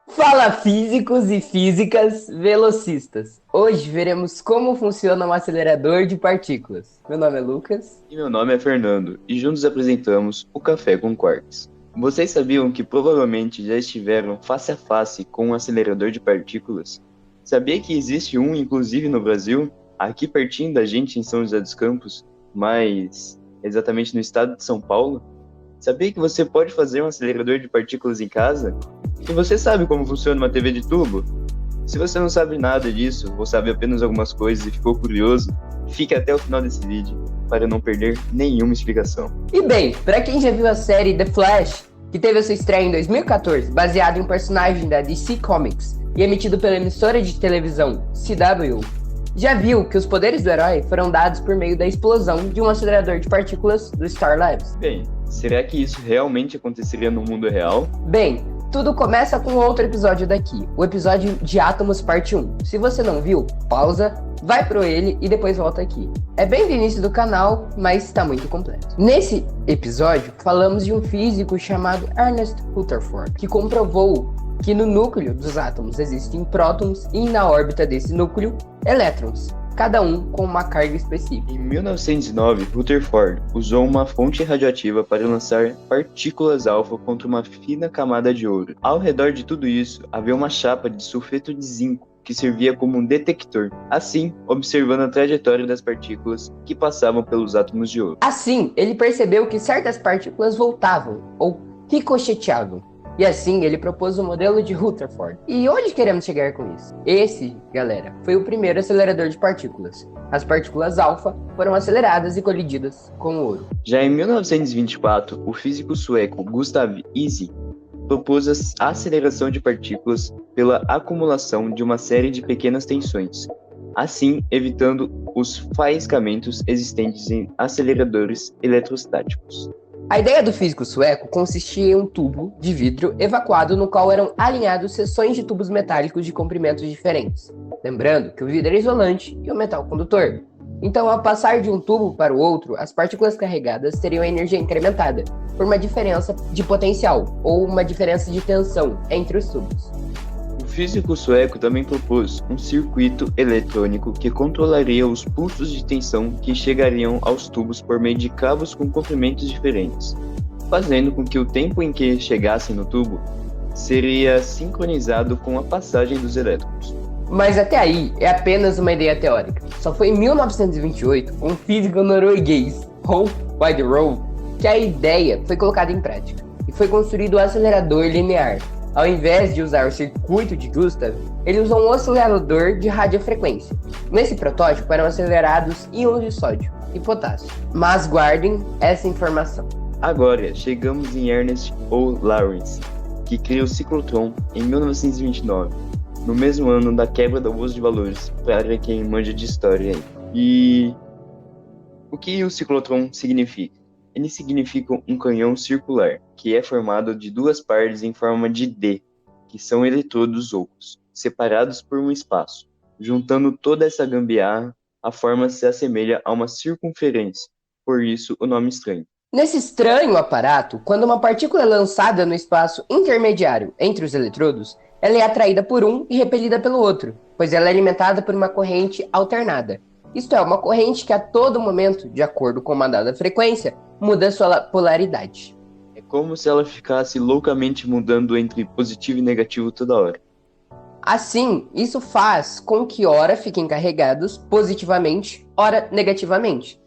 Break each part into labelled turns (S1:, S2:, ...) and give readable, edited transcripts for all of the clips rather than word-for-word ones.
S1: Fala físicos e físicas velocistas. Hoje veremos como funciona um acelerador de partículas. Meu nome é Lucas.
S2: E meu nome é Fernando, e juntos apresentamos o Café com Quarks. Vocês sabiam que provavelmente já estiveram face a face com um acelerador de partículas? Sabia que existe um, inclusive no Brasil, aqui pertinho da gente em São José dos Campos, mas exatamente no estado de São Paulo? Sabia que você pode fazer um acelerador de partículas em casa? E você sabe como funciona uma TV de tubo? Se você não sabe nada disso, ou sabe apenas algumas coisas e ficou curioso, fique até o final desse vídeo para não perder nenhuma explicação.
S1: E bem, para quem já viu a série The Flash, que teve a sua estreia em 2014, baseado em um personagem da DC Comics e emitido pela emissora de televisão CW, já viu que os poderes do herói foram dados por meio da explosão de um acelerador de partículas do Star Labs.
S2: Bem, será que isso realmente aconteceria no mundo real?
S1: Bem, tudo começa com outro episódio daqui, o episódio de Átomos Parte 1. Se você não viu, pausa, vai pro ele e depois volta aqui. É bem do início do canal, mas está muito completo. Nesse episódio, falamos de um físico chamado Ernest Rutherford, que comprovou que no núcleo dos átomos existem prótons e na órbita desse núcleo, elétrons, cada um com uma carga específica.
S2: Em 1909, Rutherford usou uma fonte radioativa para lançar partículas alfa contra uma fina camada de ouro. Ao redor de tudo isso, havia uma chapa de sulfeto de zinco, que servia como um detector, assim observando a trajetória das partículas que passavam pelos átomos de ouro.
S1: Assim, ele percebeu que certas partículas voltavam, ou ricocheteavam. E assim, ele propôs o modelo de Rutherford. E onde queremos chegar com isso? Esse, galera, foi o primeiro acelerador de partículas. As partículas alfa foram aceleradas e colididas com o ouro.
S2: Já em 1924, o físico sueco Gustav Ising propôs a aceleração de partículas pela acumulação de uma série de pequenas tensões, assim evitando os faiscamentos existentes em aceleradores eletrostáticos.
S1: A ideia do físico sueco consistia em um tubo de vidro evacuado no qual eram alinhados seções de tubos metálicos de comprimentos diferentes. Lembrando que o vidro é isolante e o metal condutor. Então, ao passar de um tubo para o outro, as partículas carregadas teriam a energia incrementada por uma diferença de potencial ou uma diferença de tensão entre os tubos.
S2: O físico sueco também propôs um circuito eletrônico que controlaria os pulsos de tensão que chegariam aos tubos por meio de cabos com comprimentos diferentes, fazendo com que o tempo em que chegassem no tubo seria sincronizado com a passagem dos elétrons.
S1: Mas até aí é apenas uma ideia teórica. Só foi em 1928, um físico norueguês, Rolf Widerøe, que a ideia foi colocada em prática e foi construído o acelerador linear. Ao invés de usar o circuito de Gustav, ele usou um oscilador de radiofrequência. Nesse protótipo eram acelerados íons de sódio e potássio. Mas guardem essa informação.
S2: Agora chegamos em Ernest O. Lawrence, que criou o ciclotron em 1929, no mesmo ano da quebra da bolsa de valores, para quem manja de história aí. E o que o ciclotron significa? Ele significa um canhão circular, que é formado de duas partes em forma de D, que são eletrodos ocos, separados por um espaço. Juntando toda essa gambiarra, a forma se assemelha a uma circunferência, por isso o nome estranho.
S1: Nesse estranho aparato, quando uma partícula é lançada no espaço intermediário entre os eletrodos, ela é atraída por um e repelida pelo outro, pois ela é alimentada por uma corrente alternada. Isto é, uma corrente que a todo momento, de acordo com uma dada frequência, muda sua polaridade.
S2: É como se ela ficasse loucamente mudando entre positivo e negativo toda hora.
S1: Assim, isso faz com que ora fiquem carregados positivamente, ora negativamente.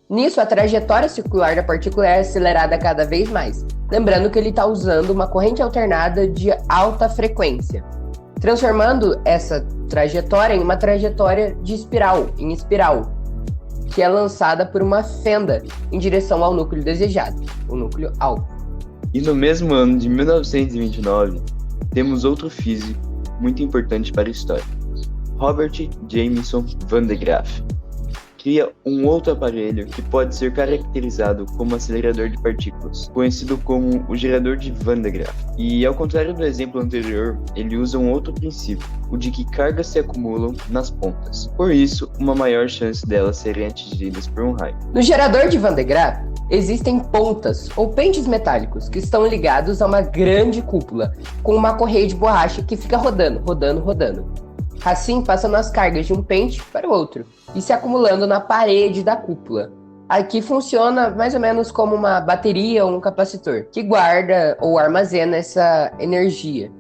S1: Nisso, a trajetória circular da partícula é acelerada cada vez mais, lembrando que ele está usando uma corrente alternada de alta frequência, transformando essa trajetória em uma trajetória de espiral, que é lançada por uma fenda em direção ao núcleo desejado, o núcleo alfa.
S2: E no mesmo ano de 1929, temos outro físico muito importante para a história, Robert Jameson Van de Graaff. Cria um outro aparelho que pode ser caracterizado como acelerador de partículas, conhecido como o gerador de Van de Graaff. E ao contrário do exemplo anterior, ele usa um outro princípio, o de que cargas se acumulam nas pontas. Por isso, uma maior chance delas serem atingidas por um raio.
S1: No gerador de Van de Graaff, existem pontas ou pentes metálicos que estão ligados a uma grande cúpula com uma correia de borracha que fica rodando. Assim, passando as cargas de um pente para o outro e se acumulando na parede da cúpula. Aqui funciona mais ou menos como uma bateria ou um capacitor que guarda ou armazena essa energia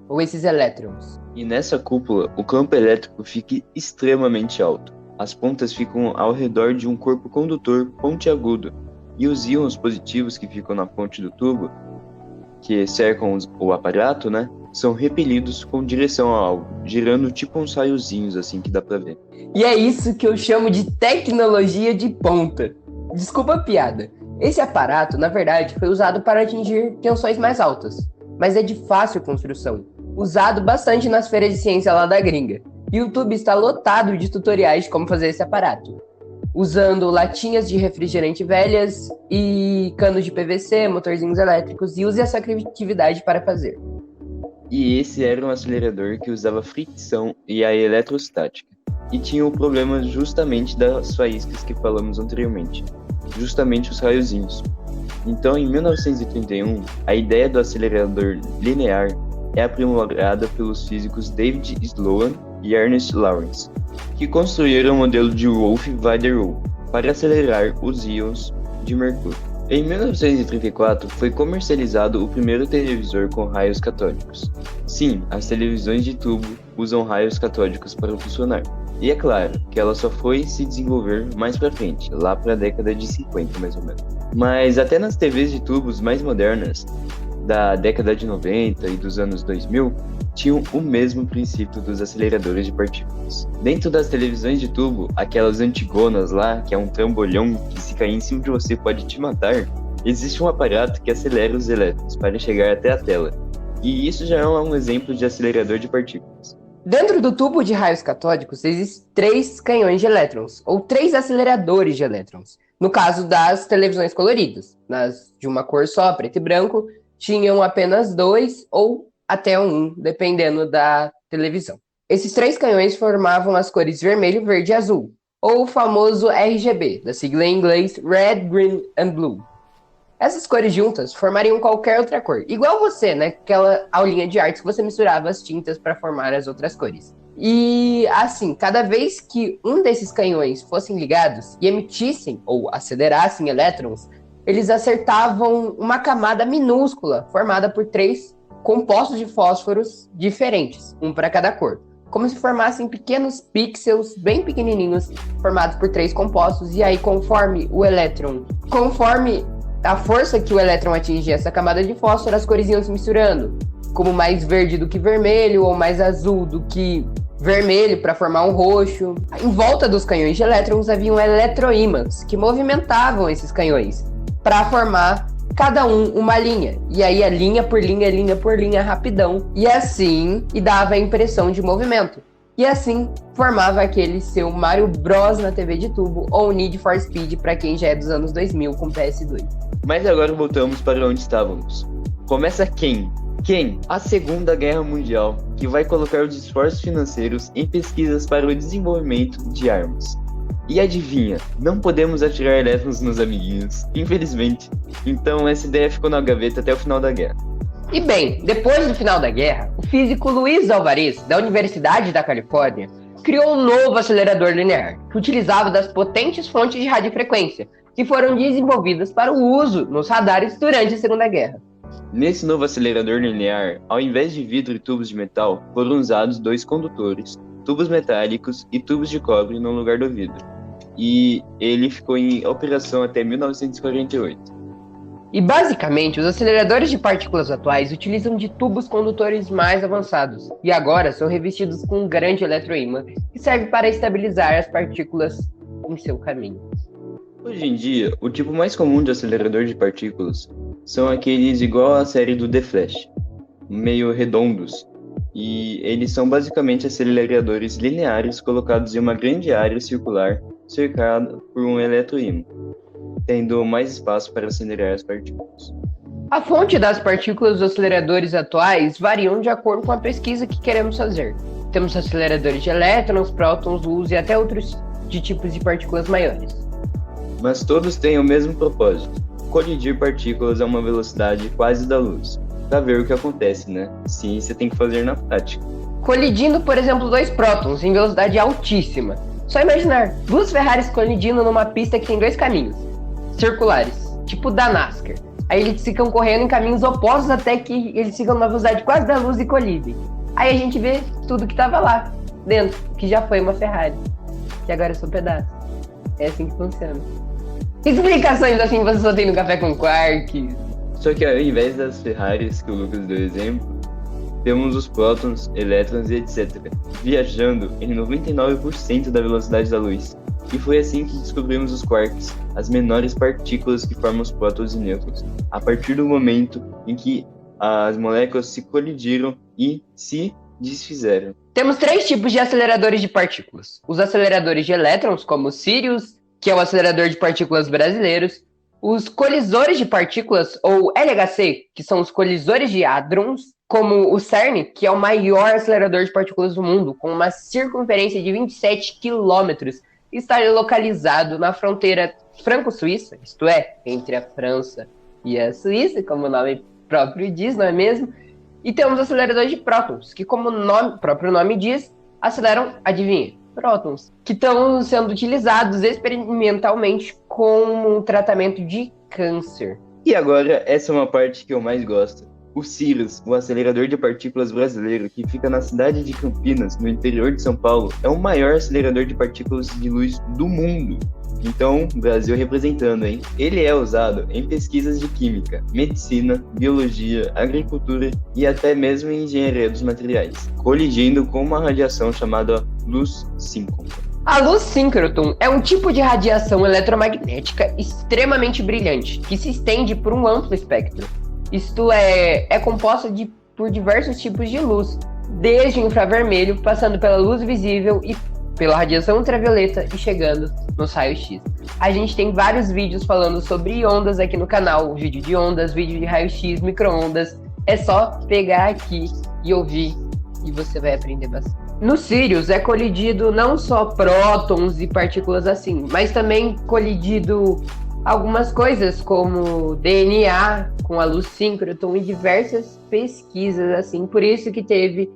S1: ou esses elétrons.
S2: E nessa cúpula, o campo elétrico fica extremamente alto. As pontas ficam ao redor de um corpo condutor pontiagudo, e os íons positivos que ficam na ponte do tubo, que cercam o aparato, né, são repelidos com direção a algo, girando tipo uns raiozinhos assim que dá pra ver.
S1: E é isso que eu chamo de tecnologia de ponta. Desculpa a piada. Esse aparato, na verdade, foi usado para atingir tensões mais altas, mas é de fácil construção, usado bastante nas feiras de ciência lá da gringa. E o YouTube está lotado de tutoriais de como fazer esse aparato, usando latinhas de refrigerante velhas e canos de PVC, motorzinhos elétricos, e use essa criatividade para fazer.
S2: E esse era um acelerador que usava fricção e a eletrostática, e tinha o problema justamente das faíscas que falamos anteriormente, justamente os raiozinhos. Então, em 1931, a ideia do acelerador linear é aprimorada pelos físicos David Sloan e Ernest Lawrence, que construíram o modelo de Wolff-Weider para acelerar os íons de mercúrio. Em 1934, foi comercializado o primeiro televisor com raios catódicos. Sim, as televisões de tubo usam raios catódicos para funcionar. E é claro que ela só foi se desenvolver mais pra frente, lá para a década de 50 mais ou menos. Mas até nas TVs de tubos mais modernas, da década de 90 e dos anos 2000, tinham o mesmo princípio dos aceleradores de partículas. Dentro das televisões de tubo, aquelas antigonas lá, que é um trambolhão que se cair em cima de você pode te matar, existe um aparato que acelera os elétrons para chegar até a tela. E isso já é um exemplo de acelerador de partículas.
S1: Dentro do tubo de raios catódicos existem 3 canhões de elétrons, ou 3 aceleradores de elétrons. No caso das televisões coloridas, nas de uma cor só, preto e branco, tinham apenas 2 ou até 1, dependendo da televisão. Esses 3 canhões formavam as cores vermelho, verde e azul, ou o famoso RGB, da sigla em inglês Red, Green and Blue. Essas cores juntas formariam qualquer outra cor, igual você, né? Aquela aulinha de artes que você misturava as tintas para formar as outras cores. E assim, cada vez que um desses canhões fossem ligados e emitissem ou acelerassem elétrons, eles acertavam uma camada minúscula formada por 3 compostos de fósforos diferentes, um para cada cor, como se formassem pequenos pixels bem pequenininhos formados por 3 compostos, e aí conforme a força que o elétron atingia essa camada de fósforo, as cores iam se misturando, como mais verde do que vermelho ou mais azul do que vermelho para formar um roxo. Em volta dos canhões de elétrons haviam eletroímãs que movimentavam esses canhões para formar cada uma linha, e aí a linha por linha rapidão, e dava a impressão de movimento, e assim formava aquele seu Mario Bros na TV de tubo, ou Need for Speed para quem já é dos anos 2000 com PS2.
S2: Mas agora voltamos para onde estávamos. Começa quem? A Segunda Guerra Mundial, que vai colocar os esforços financeiros em pesquisas para o desenvolvimento de armas. E adivinha, não podemos atirar elétrons nos amiguinhos, infelizmente. Então essa ideia ficou na gaveta até o final da guerra.
S1: E bem, depois do final da guerra, o físico Luiz Alvarez, da Universidade da Califórnia, criou um novo acelerador linear, que utilizava das potentes fontes de radiofrequência, que foram desenvolvidas para o uso nos radares durante a Segunda Guerra.
S2: Nesse novo acelerador linear, ao invés de vidro e tubos de metal, foram usados 2 condutores, tubos metálicos e tubos de cobre no lugar do vidro. E ele ficou em operação até 1948.
S1: E basicamente, os aceleradores de partículas atuais utilizam de tubos condutores mais avançados, e agora são revestidos com um grande eletroímã que serve para estabilizar as partículas em seu caminho.
S2: Hoje em dia, o tipo mais comum de acelerador de partículas são aqueles igual à série do The Flash, meio redondos, e eles são basicamente aceleradores lineares colocados em uma grande área circular cercada por um eletroímã, tendo mais espaço para acelerar as partículas.
S1: A fonte das partículas dos aceleradores atuais variam de acordo com a pesquisa que queremos fazer. Temos aceleradores de elétrons, prótons, luz e até outros de tipos de partículas maiores.
S2: mas todos têm o mesmo propósito: colidir partículas a uma velocidade quase da luz. Pra ver o que acontece, né? Ciência tem que fazer na prática.
S1: Colidindo, por exemplo, dois prótons em velocidade altíssima. Só imaginar, duas Ferraris colidindo numa pista que tem dois caminhos circulares, tipo da NASCAR. Aí eles ficam correndo em caminhos opostos até que eles ficam numa velocidade quase da luz e colidem. Aí a gente vê tudo que tava lá dentro, que já foi uma Ferrari, que agora é só um pedaço. É assim que funciona. Explicações assim você só tem no Café com Quarks.
S2: Só que ao invés das Ferraris que o Lucas deu exemplo, temos os prótons, elétrons e etc., viajando em 99% da velocidade da luz. E foi assim que descobrimos os quarks, as menores partículas que formam os prótons e nêutrons, a partir do momento em que as moléculas se colidiram e se desfizeram.
S1: Temos 3 tipos de aceleradores de partículas. Os aceleradores de elétrons, como o Sirius, que é o acelerador de partículas brasileiros. Os colisores de partículas, ou LHC, que são os colisores de hadrons, como o CERN, que é o maior acelerador de partículas do mundo, com uma circunferência de 27 quilômetros, está localizado na fronteira franco-suíça, isto é, entre a França e a Suíça, como o nome próprio diz, não é mesmo? E temos aceleradores de prótons, que como o próprio nome diz, aceleram, adivinha, prótons, que estão sendo utilizados experimentalmente como um tratamento de câncer.
S2: E agora, essa é uma parte que eu mais gosto. O Sirius, o acelerador de partículas brasileiro, que fica na cidade de Campinas, no interior de São Paulo, é o maior acelerador de partículas de luz do mundo. Então, Brasil representando, hein? Ele é usado em pesquisas de química, medicina, biologia, agricultura e até mesmo em engenharia dos materiais, colidindo com uma radiação chamada luz síncrona.
S1: A luz síncrotron é um tipo de radiação eletromagnética extremamente brilhante, que se estende por um amplo espectro. Isto é composta por diversos tipos de luz, desde o infravermelho, passando pela luz visível e pela radiação ultravioleta e chegando nos raios-x. A gente tem vários vídeos falando sobre ondas aqui no canal, vídeo de ondas, vídeo de raio-x, micro-ondas. É só pegar aqui e ouvir e você vai aprender bastante. No Sirius é colidido não só prótons e partículas assim, mas também colidido algumas coisas como DNA com a luz síncrotron e diversas pesquisas assim. Por isso que teve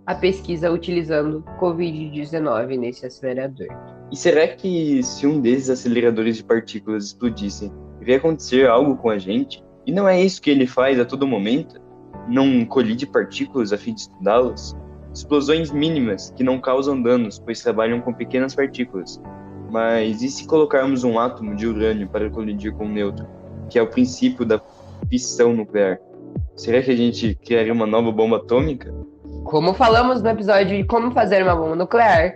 S1: a pesquisa utilizando Covid-19 nesse acelerador.
S2: E será que se um desses aceleradores de partículas explodissem, iria acontecer algo com a gente? E não é isso que ele faz a todo momento? Não colide partículas a fim de estudá-las? Explosões mínimas que não causam danos, pois trabalham com pequenas partículas. Mas e se colocarmos um átomo de urânio para colidir com um nêutron, que é o princípio da fissão nuclear? Será que a gente criaria uma nova bomba atômica?
S1: Como falamos no episódio de como fazer uma bomba nuclear,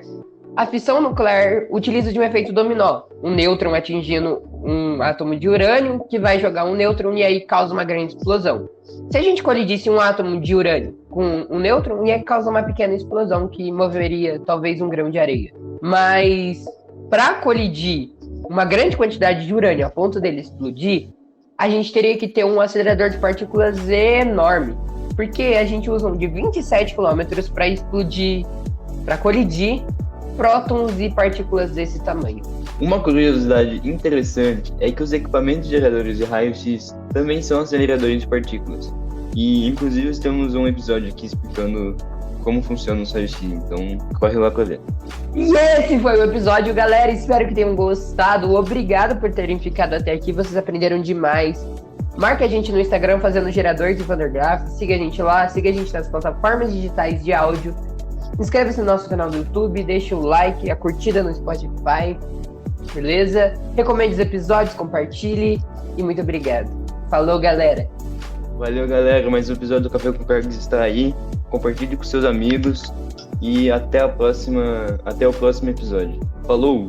S1: a fissão nuclear utiliza de um efeito dominó, um nêutron atingindo um átomo de urânio que vai jogar um nêutron e aí causa uma grande explosão. Se a gente colidisse um átomo de urânio com um nêutron, ia causar uma pequena explosão que moveria talvez um grão de areia. Mas para colidir uma grande quantidade de urânio a ponto dele explodir, a gente teria que ter um acelerador de partículas enorme, porque a gente usa um de 27 km para explodir, para colidir prótons e partículas desse tamanho.
S2: Uma curiosidade interessante é que os equipamentos geradores de raio-x também são aceleradores de partículas. E inclusive temos um episódio aqui explicando como funciona o raio-x, então corre lá pra ver.
S1: E esse foi o episódio, galera. Espero que tenham gostado. Obrigado por terem ficado até aqui, vocês aprenderam demais. Marque a gente no Instagram fazendo gerador de Vandergraaf. Siga a gente lá, siga a gente nas plataformas digitais de áudio. Inscreva-se no nosso canal do YouTube, deixe o like, a curtida no Spotify. Beleza? Recomende os episódios, compartilhe e muito obrigado. Falou, galera!
S2: Valeu, galera. Mais um episódio do Café com Quarks está aí. Compartilhe com seus amigos e até o próximo episódio. Falou!